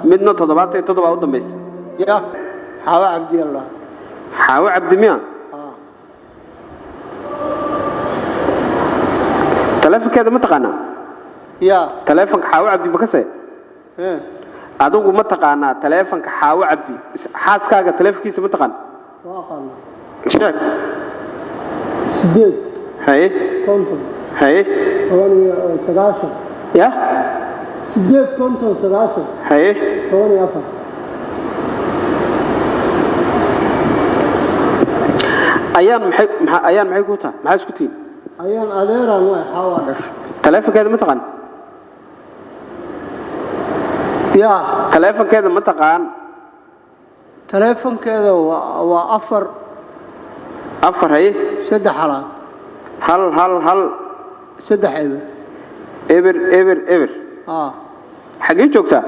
midna toddobaatan iyo toddoba u dambaysa يا حوا عبد الله xaawo cabdi miya taleefankeeda ma taqaanaa يا taleefanka xaawo cabdi ma ka see adigu ma taqaanaa taleefanka xaawo cabdi xaaskaaga taleefankiisa ma taqaan واقعنا sheeg سديد haye كونتون haye ثواني سقاشر ya سديد كونتون سقاشر haye ثواني أفر ayaan maxay ku tahay maxaa isku tihiin أيان أديرا ما حوا taleefankeeda ma taqaan يا taleefankeeda ma taqaan تليفون كذا وأفر afar haye سد حالات hal سد حيبة eber xagee joogtaa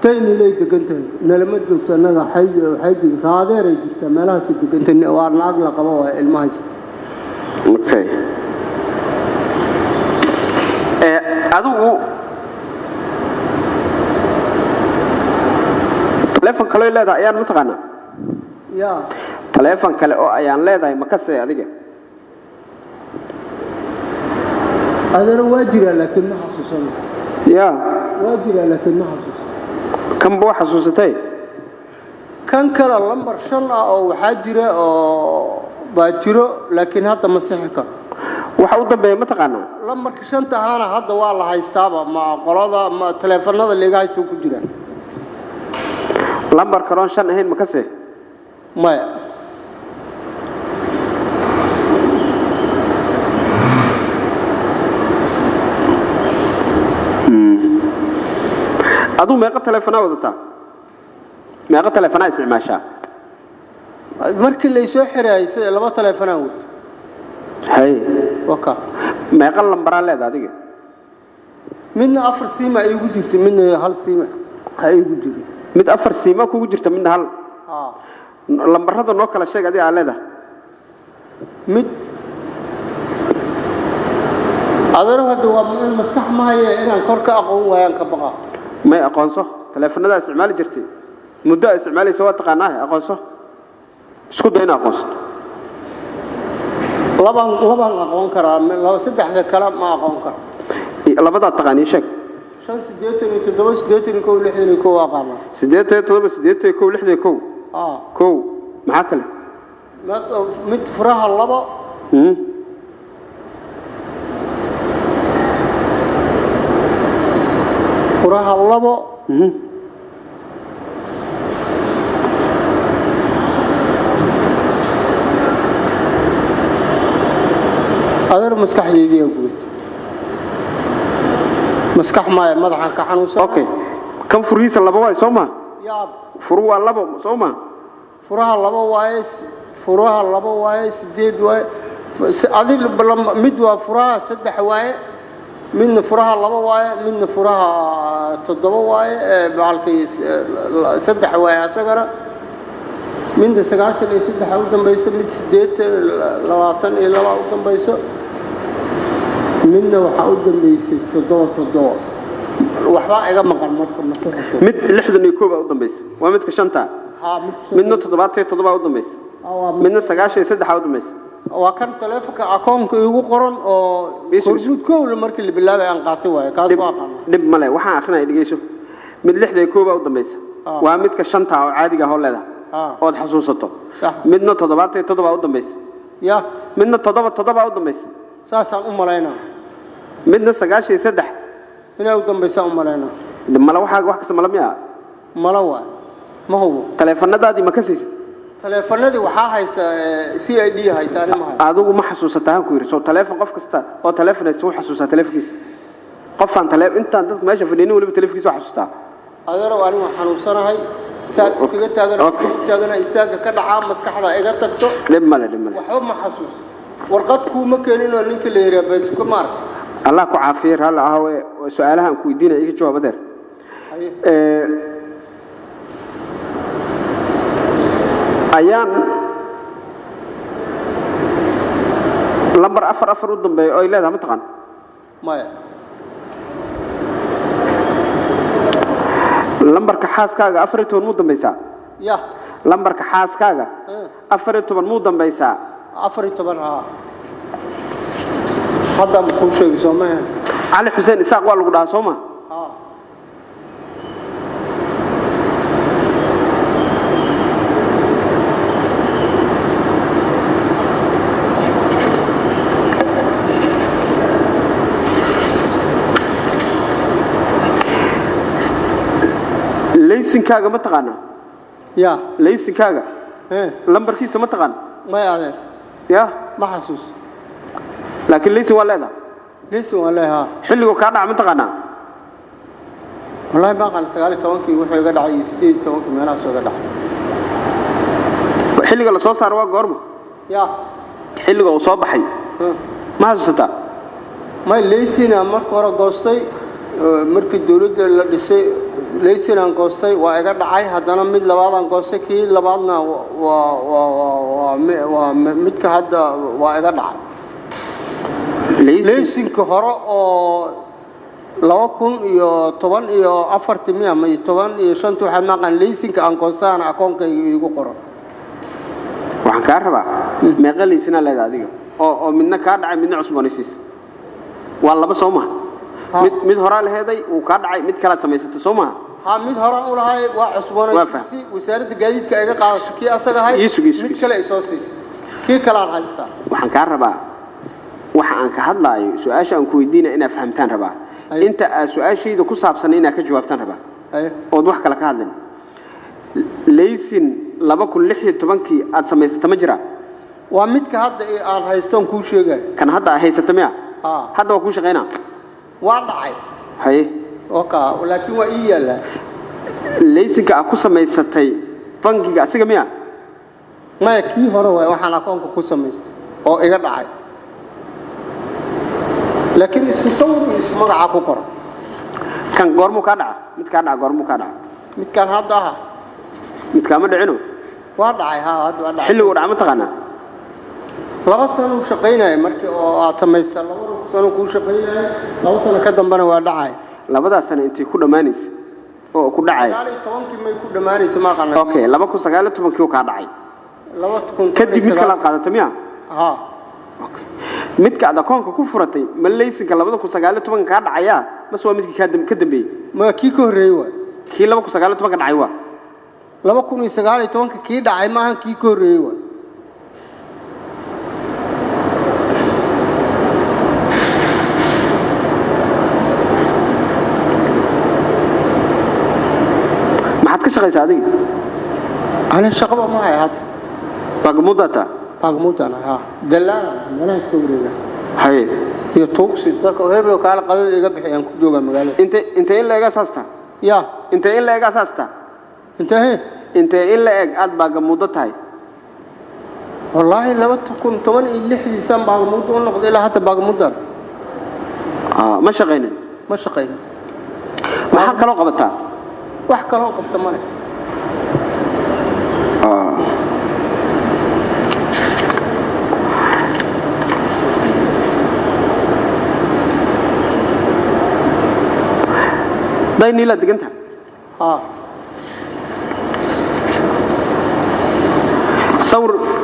تاني لي دقنتين نلمت قلت أنا حيجي رادير يجيك مالها سد دقنتين وارنا أقل قبوا المايس okay adigu taleefan kale oo leedahay ayaan ma taqaanaa يا taleefan kale oo ayaan leedahay ma ka see adiga هذا واجرة لكن ما حسوسنا ya واجرة لكن ما حسوس kan buu xasuusatay كان كلا لمبر شن أو حاجرة أو باجرة لكن هذا مسحك waxa u dambeeya ma taqaanaa لمبر شن تهانا هذا والله هيستابع مع قراضة مع تلفون هذا اللي جاي يسوق جيران lambar karoon shan ahayn ma ka see ما aduu meeqa taleefanaa wadataa meeqa taleefanaa isticmaashaa markii la soo xiraysay laba taleefanaan wad hay waka meeqa lambaraa leedahay adiga midna afar siima ay ugu jirtay midna hal siima ay ugu jirtay mid afar siima kugu jirta midna hal lambarada noo kala sheeg adiga leedahay mid adaro hada waa maskax maayo inaan kor ka aqoon waayaan ka baqa may aqoonso taleefanada isticmaali jirtay muddo isticmaalaysa waa taqaanaa aqoonso isku day in aqoonso laban aqoon karaa laba saddexda kala ma aqoon karo labada taqaani sheeg 87 aqaana 87 kow maxaa kale mid furaha laba furaha laba adar maskaxdeedii guud maskax ma madaxan ka xanuunsan okay kan furiisa laba way Soomaa yaab furu waa laba Soomaa furaha laba waaye sideed waaye adil mid waa furaha saddex waaye midna furaha laba waaye midna furaha toddoba waaye baalkii saddex waaye asagana midna 93 u dambayso mid 8 22 u dambayso midna waxa u dambaysay toddoba waxba iga maqan marka masaxka mid 62 u dambaysay waa midka shanta midna 77 u dambaysay midna 93 u dambaysay waa kan taleefanka akoonka igu qoran oo hormuud kowl markii la bilaabay aan qaatay waaye kaas waa qaan dib male waxaan akhrinay dhigeyso mid 62 u dambaysay waa midka shanta oo caadiga ah oo leedahay oo xasuusato midna 77 u dambaysay ya midna 77 u dambaysay saasaan u maleynaa midna 93 inay u dambaysaa u maleynaa mala wax ka malamiya mala waa ma hubo taleefanadaadii ma ka siisay taleefanadii waxa haysa CID haysan ma adigu ma xasuusataa ku yiri soo taleefan qof kasta oo taleefanaysa uu xasuusaa taleefankiisa qofan intaan dad meesha fadhiyeen waliba taleefankiisa xasuustaa adaro anigu xanuunsanahay saad isaga taagana istaaga ka dhacaa maskaxda iga tagto dib male waxba ma xasuus warqad ku ma keenin oo ninka la yiraahdo bas ku maar الله كعافير هلا هو سؤالها كويدين يجي جواب بدر أيام لمبر أفر ودم بي أو لا ده متقن ما lambarka xaaskaaga 14 muu dambaysaa ya lambarka xaaskaaga 14 muu dambaysaa 14 ha hadda ma ku sheegay Soomaaliya Ali Xuseen Isaaq waa lagu dhahaa Soomaa ha laysinkaaga ma taqaana ya laysinkaaga lambarkiisa ma taqaan ma yaadeen ya ma xasuus laakiin laysin waa leedahay laysin waa leeyahay xilligu ka dhac ma taqaana wallahi ma qan 19 wuxuu iga dhacay 18 meelaha soo ga dhacay xilliga la soo saaro waa goorma ya xilliga uu soo baxay ma xasuusata ma laysina marka hore goostay markii dawladda la dhisay laysin aan goostay waa iga dhacay haddana mid labaad aan goostay kii labaadna waa midka hadda waa iga dhacay laysinka hore oo 2010 iyo 4 miya ma 10 iyo 5 waxa maqan laysinka aan goostaan akoonkayga igu qoran waxaan ka rabaa meeqa laysina leedahay adiga oo midna ka dhacay midna cusboonaysiis waa laba Soomaa mid hore la heeday uu ka dhacay mid kala sameysatay Soomaa ha mid hore u lahaay waa cusboonaysiis wasaaradda gaadiidka ay ga qaadasho kii asaga hay mid kale ay soo siisay kii kala aan haysta waxaan ka rabaa waxa aan ka hadlaayo su'aasha aan ku weydiina inaad fahamtaan rabaa inta su'aashayda ku saabsan inaad ka jawaabtaan rabaa oo wax kala ka hadlin laysin 2016 aad sameysatay ma jira waa midka hadda aan haysto ku sheegay kan hadda haysatay miya hadda waa ku shaqeynaa waa dhacay haye oka laakiin waa iyala laysinka aad ku sameysatay bangiga asiga miya ma kii hore waxaan akoonka ku sameystay oo iga dhacay laakiin isku sawir isku magaca ku qoran kan goormu ka dhaca mid ka dhaca goormu ka dhaca mid kan hadda ah mid ka ma dhicino waa dhacay ha hadda waa dhacay xilligu dhaca ma taqaana laba sano u shaqeynay markii oo aad sameysay laba sano ku shaqeynay laba sano ka dambana waa dhacay labada sano intii ku dhamaanaysa oo ku dhacay 19 may ku dhamaanaysa ma qanay okay 2019 kii ka dhacay 2019 kadib mid kala qaadatay miya ha okay midka aad akoonka ku furatay ma laysinka 2019 ka dhacaya mas waa midkii ka dambeeyay ma kii ka horeeyay waa kii 2019 ka dhacay waa 2019 kii dhacay ma kii ka horeeyay waa ka shaqaysaa adiga ana shaqaba ma hayad bagmudata ha dalaa mana istaagreega haye iyo tooksi dadka heerlo kala qadad iga bixiyaan ku jooga magaalada inta in la eega saasta ya inta in la eega saasta inta in la eeg aad bagmudatahay wallahi 2016 san bagmudo noqday ilaa hadda bagmudan ma shaqeynay waxa kala qabataa wax kale oo qabta male dayni la diganta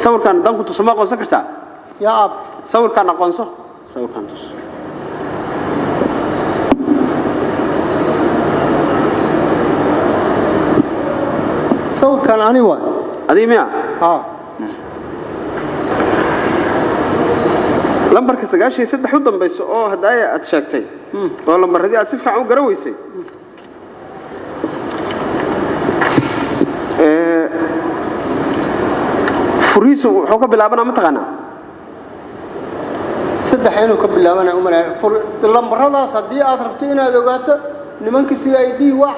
sawirkan danku tusma aqoonsan kartaa ya ab sawirkan aqoonso sawirkan tus sawirkan ani waa adii miya lambarka 93 u dambayso oo hadaaya aad sheegtay oo lambaradii aad si fiican u garaweysay furiisu wuxuu ka bilaabanaa ma taqaanaa saddex inuu ka bilaabanaa lambaradaas haddii aad rabto inaad ogaato nimanka CID waa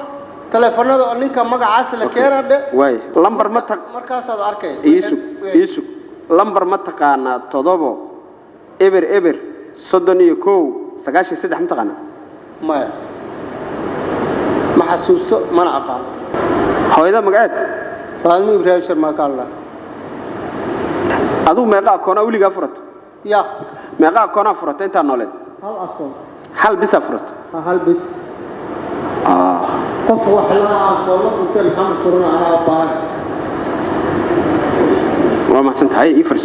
telefoonada ninka magacaas la keenade way lambar ma taq markaas aad arkay isu lambar ma taqaana 7 eber 31 93 ma taqaana ma xasuusto mana aqaan hooyada magaceed Faadmi Ibrahim Sharma kala adu meeqa koona wiliga furato ya meeqa koona furato inta nooleed hal akoon hal bis furato hal bis قف وحلا والله كنت محمد فرنا على أبان وما سنت هاي يفرش